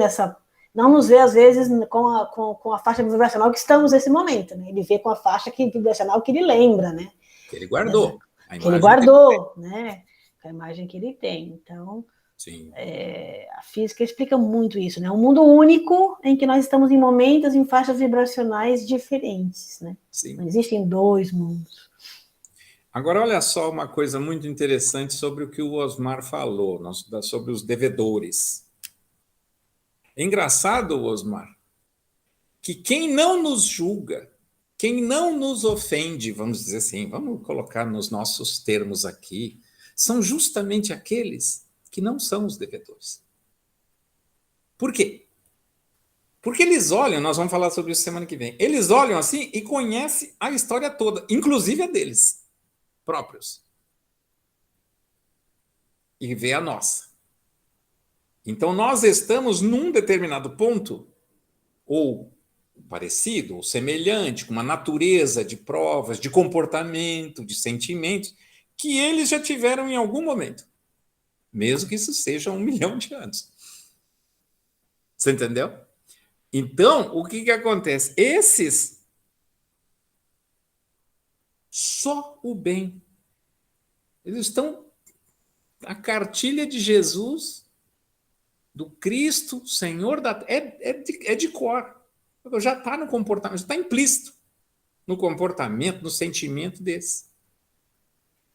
não nos vê, às vezes, com a faixa vibracional que estamos nesse momento, né? Ele vê com a faixa vibracional que ele lembra, né?
Que ele guardou.
Que ele guardou, né? A imagem que ele tem. Então,
sim.
A física explica muito isso, né? Um mundo único em que nós estamos em momentos, em faixas vibracionais diferentes, né?
Sim.
Não existem dois mundos.
Agora, olha só uma coisa muito interessante sobre o que o Osmar falou, sobre os devedores. É engraçado, Osmar, que quem não nos julga, quem não nos ofende, vamos dizer assim, vamos colocar nos nossos termos aqui, são justamente aqueles que não são os devedores. Por quê? Porque eles olham, nós vamos falar sobre isso semana que vem, eles olham assim e conhecem a história toda, inclusive a deles próprios. E vê a nossa. Então, nós estamos num determinado ponto ou parecido, ou semelhante, com uma natureza de provas, de comportamento, de sentimentos, que eles já tiveram em algum momento, mesmo que isso seja 1 milhão de anos. Você entendeu? Então, o que acontece? Esses, só o bem. Eles estão... A cartilha de Jesus, do Cristo, Senhor da... É de cor. Já está no comportamento, já está implícito no comportamento, no sentimento desse.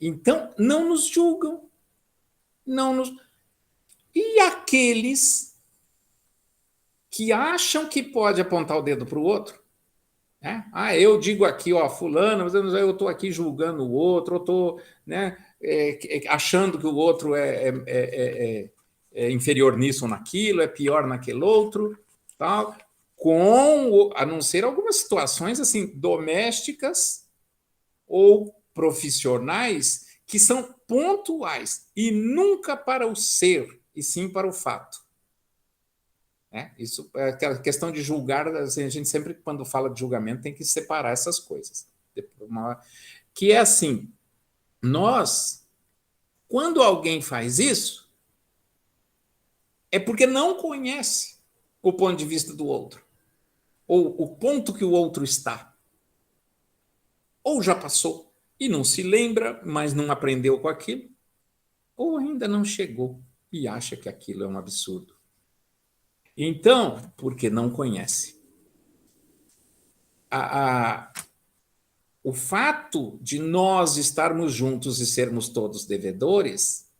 Então, não nos julgam. Não nos... E aqueles que acham que pode apontar o dedo para o outro, né? Eu digo aqui, fulano, mas eu estou aqui julgando o outro, eu estou, né, achando que o outro é inferior nisso ou naquilo, é pior naquele outro, tal, a não ser algumas situações assim, domésticas ou profissionais que são pontuais e nunca para o ser, e sim para o fato. Isso é aquela questão de julgar, assim, a gente sempre, quando fala de julgamento, tem que separar essas coisas. Que é assim, nós, quando alguém faz isso, é porque não conhece o ponto de vista do outro, ou o ponto que o outro está. Ou já passou e não se lembra, mas não aprendeu com aquilo, ou ainda não chegou e acha que aquilo é um absurdo. Então, porque não conhece. O fato de nós estarmos juntos e sermos todos devedores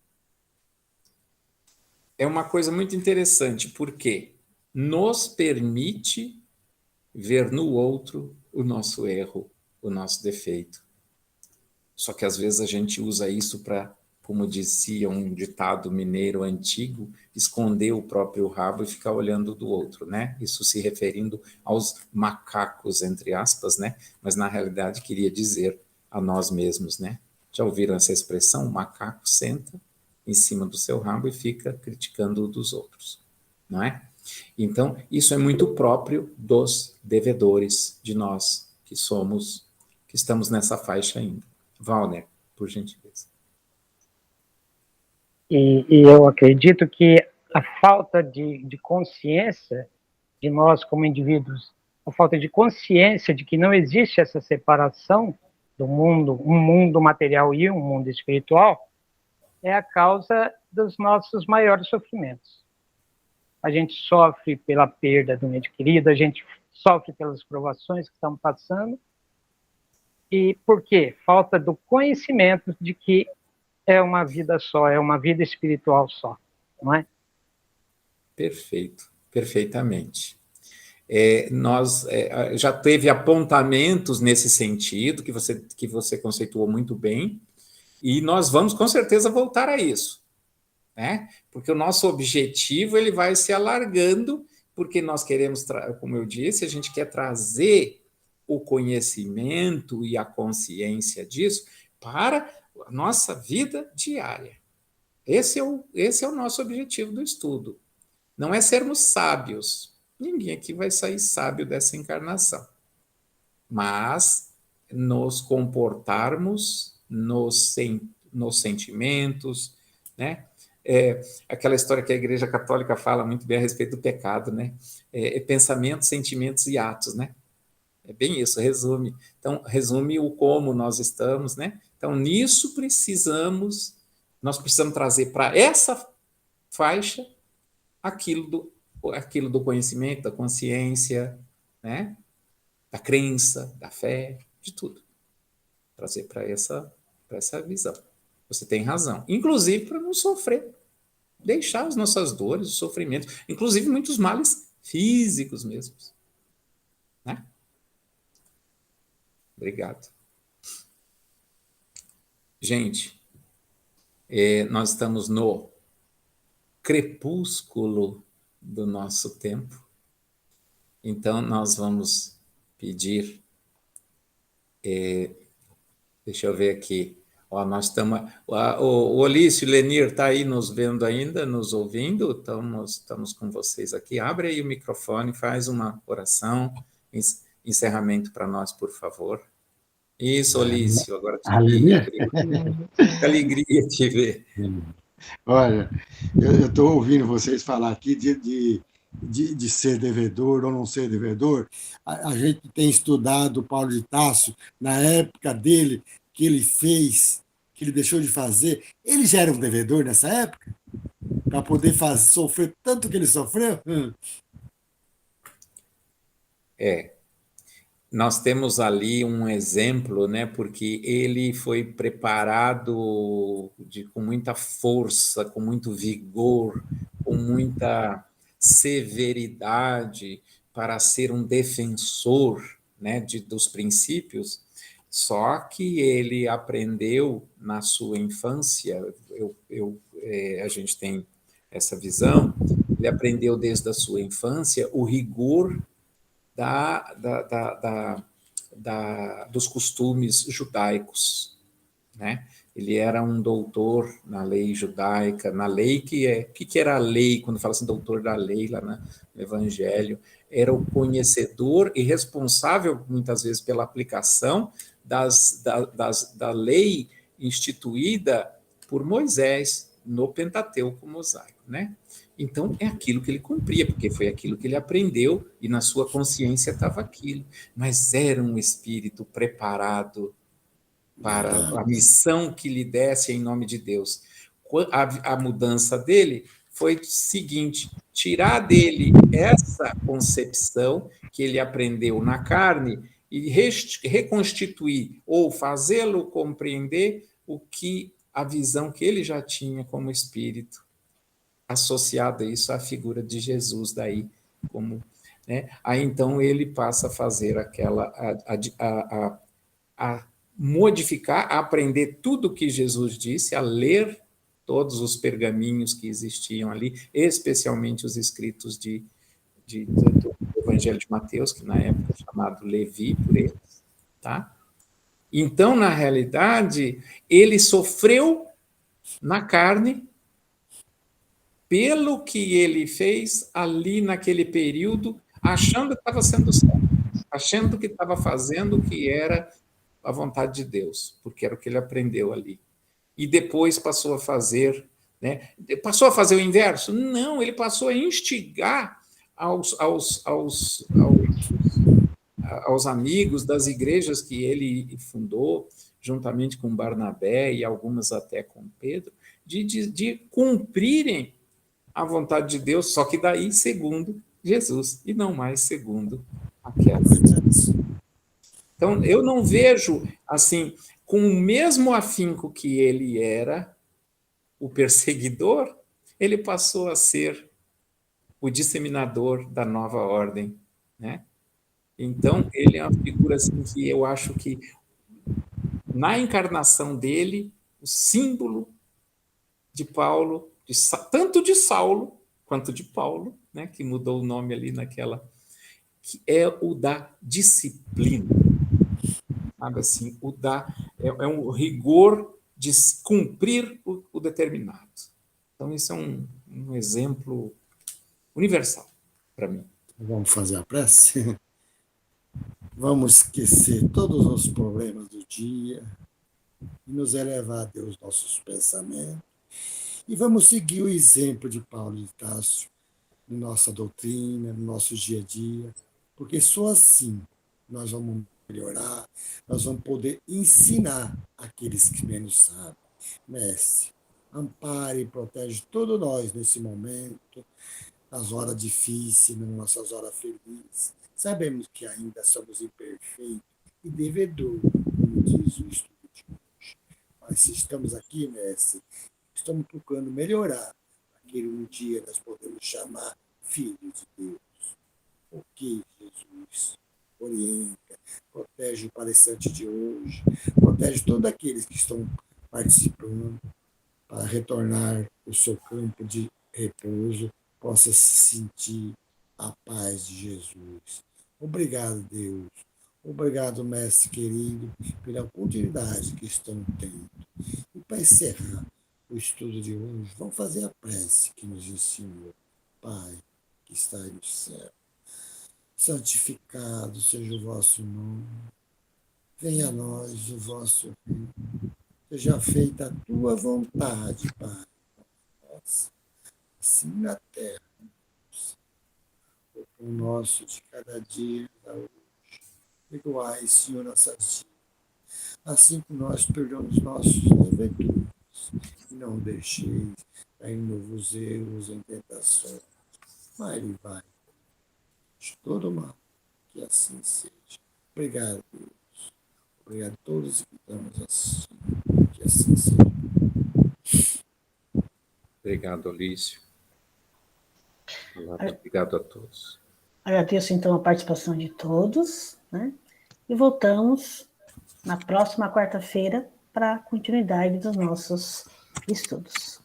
é uma coisa muito interessante, porque nos permite ver no outro o nosso erro, o nosso defeito. Só que às vezes a gente usa isso para, como dizia um ditado mineiro antigo, esconder o próprio rabo e ficar olhando do outro, né? Isso se referindo aos macacos, entre aspas, né? Mas na realidade queria dizer a nós mesmos, né? Já ouviram essa expressão? O macaco senta em cima do seu rabo e fica criticando o dos outros, não é? Então, isso é muito próprio dos devedores, de nós que somos, que estamos nessa faixa ainda. Wagner, por gentileza.
E eu acredito que a falta de consciência de nós como indivíduos, a falta de consciência de que não existe essa separação do mundo, um mundo material e um mundo espiritual, é a causa dos nossos maiores sofrimentos. A gente sofre pela perda do ente querido, a gente sofre pelas provações que estamos passando. E por quê? Falta do conhecimento de que é uma vida só, é uma vida espiritual só, não é?
Perfeito, perfeitamente. Nós já teve apontamentos nesse sentido, que você conceituou muito bem, e nós vamos com certeza voltar a isso, né? Porque o nosso objetivo ele vai se alargando, porque nós queremos, como eu disse, a gente quer trazer o conhecimento e a consciência disso para a nossa vida diária. Esse é o nosso objetivo do estudo. Não é sermos sábios. Ninguém aqui vai sair sábio dessa encarnação. Mas nos comportarmos nos sentimentos, né? Aquela história que a Igreja Católica fala muito bem a respeito do pecado, né? Pensamentos, sentimentos e atos, né? É bem isso, resume. Então, resume o como nós estamos, né? Então, nisso nós precisamos trazer para essa faixa aquilo do conhecimento, da consciência, né? Da crença, da fé, de tudo. Trazer para essa visão. Você tem razão. Inclusive para não sofrer. Deixar as nossas dores, os sofrimentos, inclusive muitos males físicos mesmos. Né? Obrigado. Gente, nós estamos no crepúsculo do nosso tempo. Então, nós vamos pedir, deixa eu ver aqui, Ó, nós estamos. O Olício, o Lenir está aí nos vendo ainda, nos ouvindo? Estamos com vocês aqui. Abre aí o microfone, faz uma oração, encerramento para nós, por favor. Isso, Olício, agora te vi.
Alegria?
Que alegria te ver.
Olha, eu estou ouvindo vocês falar aqui de ser devedor ou não ser devedor. A gente tem estudado Paulo de Tarso, na época dele, que ele fez, que ele deixou de fazer. Ele já era um devedor nessa época? Para poder sofrer tanto que ele sofreu?
Nós temos ali um exemplo, né? Porque ele foi preparado com muita força, com muito vigor, com muita severidade para ser um defensor, né, dos princípios. Só que ele aprendeu na sua infância, a gente tem essa visão, ele aprendeu desde a sua infância o rigor dos costumes judaicos, né? Ele era um doutor na lei judaica, na lei o que era a lei, quando fala assim, doutor da lei, lá no Evangelho, era o conhecedor e responsável, muitas vezes, pela aplicação da lei instituída por Moisés no Pentateuco mosaico, né? Então, é aquilo que ele cumpria, porque foi aquilo que ele aprendeu e na sua consciência estava aquilo. Mas era um espírito preparado para a missão que lhe desse em nome de Deus. A mudança dele foi o seguinte: tirar dele essa concepção que ele aprendeu na carne e reconstituir ou fazê-lo compreender a visão que ele já tinha como espírito, associado a isso à figura de Jesus daí, como, né? Aí então ele passa a fazer a modificar, a aprender tudo o que Jesus disse, a ler todos os pergaminhos que existiam ali, especialmente os escritos do Evangelho de Mateus, que na época é chamado Levi por eles, tá? Então, na realidade, ele sofreu na carne pelo que ele fez ali naquele período, achando que estava sendo certo, achando que estava fazendo o que era a vontade de Deus, porque era o que ele aprendeu ali. E depois passou a fazer, né? Passou a fazer o inverso? Não, ele passou a instigar aos amigos das igrejas que ele fundou, juntamente com Barnabé e algumas até com Pedro, de cumprirem a vontade de Deus, só que daí segundo Jesus, e não mais segundo aquelas. Então, eu não vejo, assim, com o mesmo afinco que ele era o perseguidor, ele passou a ser o disseminador da nova ordem, né? Então, ele é uma figura assim, que eu acho que, na encarnação dele, o símbolo de Paulo, tanto de Saulo quanto de Paulo, né, que mudou o nome ali naquela, que é o da disciplina, sabe assim, é um rigor de cumprir o determinado. Então, isso é um exemplo universal para mim.
Vamos fazer a prece? Vamos esquecer todos os problemas do dia e nos elevar a Deus nossos pensamentos. E vamos seguir o exemplo de Paulo de Tarso na nossa doutrina, no nosso dia a dia, porque só assim nós vamos melhorar, nós vamos poder ensinar aqueles que menos sabem. Mestre, ampare e protege todos nós nesse momento, nas horas difíceis, nas nossas horas felizes. Sabemos que ainda somos imperfeitos e devedores, como diz o estudo de hoje. Mas se estamos aqui, mestre, estamos procurando melhorar aquele um dia nós podemos chamar filho de Deus. Porque Jesus orienta, protege o palestrante de hoje, protege todos aqueles que estão participando para retornar o seu campo de repouso, possa se sentir a paz de Jesus. Obrigado, Deus. Obrigado, mestre querido, pela oportunidade que estão tendo E para encerrar o estudo de hoje, vamos fazer a prece que nos ensinou. Pai, que estais no céu, santificado seja o vosso nome. Venha a nós o vosso reino. Seja feita a tua vontade, Pai. Nossa, assim na terra. O pão nosso de cada dia, da hoje. Perdoai, Senhor, nossas dívidas, assim como nós perdoamos nossos devedores. E não deixeis cair em novos erros, em tentações, mas livrai de todo mal, que assim seja. Obrigado, Deus. Obrigado a todos que estamos assistindo, que assim seja.
Obrigado, Olício. Obrigado a todos.
Agradeço, então, a participação de todos, né? E voltamos na próxima quarta-feira para a continuidade dos nossos estudos.